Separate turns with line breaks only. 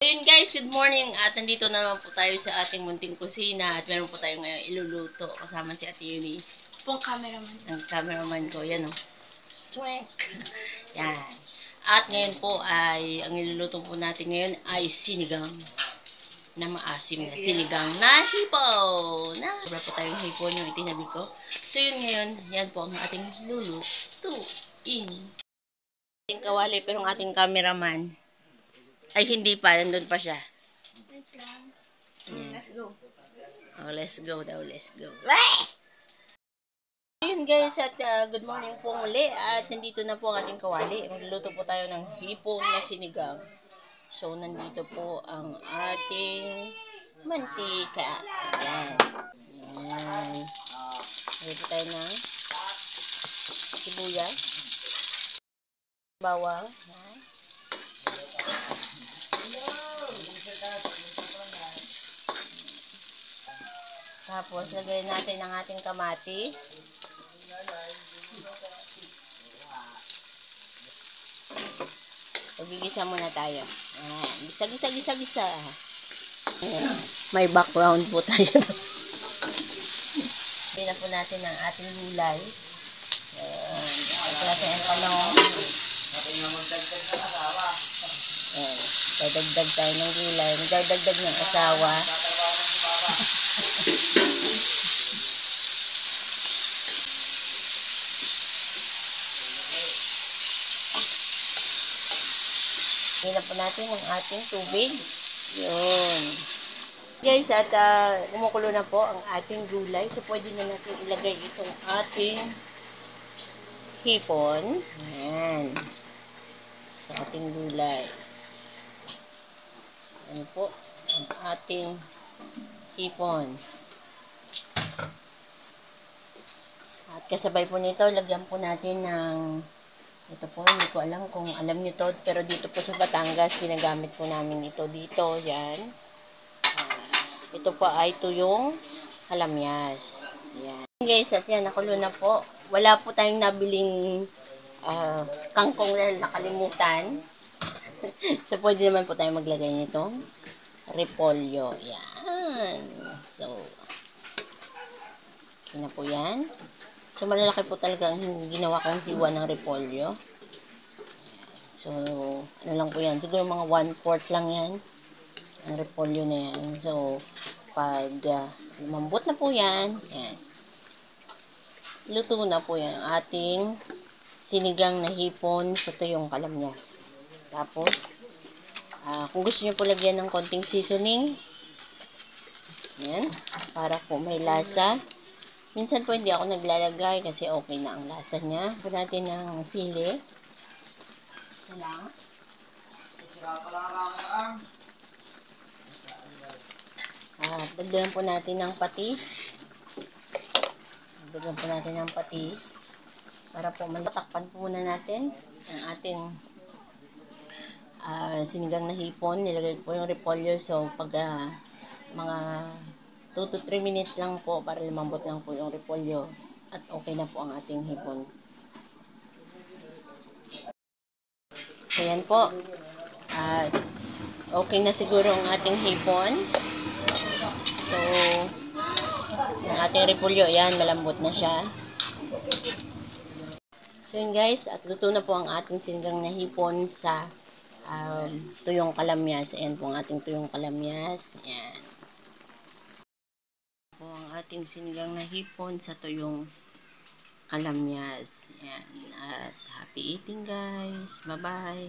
Ayun guys, good morning at nandito naman po tayo sa ating munting kusina at meron po tayo ngayon iluluto kasama si Ate Eunice.
Pong cameraman.
Ang cameraman ko, yan o. Twink! Yan. At ngayon po ay, ang iluluto po natin ngayon ay sinigang na maasim na sinigang na hipon. Sobra po tayong hipon yung itinabi ko. So yun ngayon, yan po ang ating lulutuin. Ating kawali pero ang ating cameraman ay hindi pa, nandun pa siya.
Let's go.
Oh, let's go daw, let's go. Ayun guys, at good morning po muli at nandito na po ang ating kawali. Magluluto po tayo ng hipon na sinigang. So, nandito po ang ating mantika. Ayan. Ayan. Nandito tayo ng sibuyas. Bawang. Ayan. Tapos, lagay natin ang ating kamatis. Pagigisa muna tayo. Ayan. Gisa. May background po tayo. Pina po natin ang ating gulay. Ayan. Ito natin ang panong. Ayan. Dadagdag tayo ng gulay. Dadagdag ng asawa. Hila po natin ang ating tubig. Yun. Guys, at kumukulo na po ang ating gulay. So, pwede na natin ilagay itong ating hipon. Ayan. Sa ating gulay. Ano po? Ang ating hipon. At kasabay po nito, lagyan po natin ng ito po, hindi ko alam kung alam nyo to, pero dito po sa Batangas, ginagamit po namin ito dito, yan. Ito po ay tuyong kalamyas. Yan. Guys, at yan, nakulo na po. Wala po tayong nabiling kangkong dahil nakalimutan. So, pwede naman po tayo maglagay nitong repolyo. Yan. So, yun na po yan. So, malalaki po talaga ang ginawa kong hiwa ng repolyo. So, ano lang po yan. Siguro mga 1/4 lang yan. Ang repolyo na yan. So, pag lumambot na po yan, yan. Luto na po yan ang ating sinigang na hipon sa tuyong kalamyas. Tapos, kung gusto nyo po lagyan ng konting seasoning, yan, para po may lasa. Minsan po hindi ako naglalagay kasi okay na ang lasa niya. Po natin ng sili. Salang. Dagdagan po natin ng patis. Dagdagan po natin ng patis. Para po matakpan po muna natin ang ating sinigang na hipon. Nilagay po yung repolyo. So, pag mga 2 to 3 minutes lang po para lumambot lang po yung repolyo at okay na po ang ating hipon. So, yan po. Okay na siguro ang ating hipon. So, yung ating repolyo, yan, malambot na siya. So, yun guys, at luto na po ang ating sinigang na hipon sa tuyong kalamyas. Ayan po ang ating tuyong kalamyas. Ayan. Po ang ating sinigang na hipon sa tuyong kalamyas. Ayan. At happy eating guys. Bye-bye.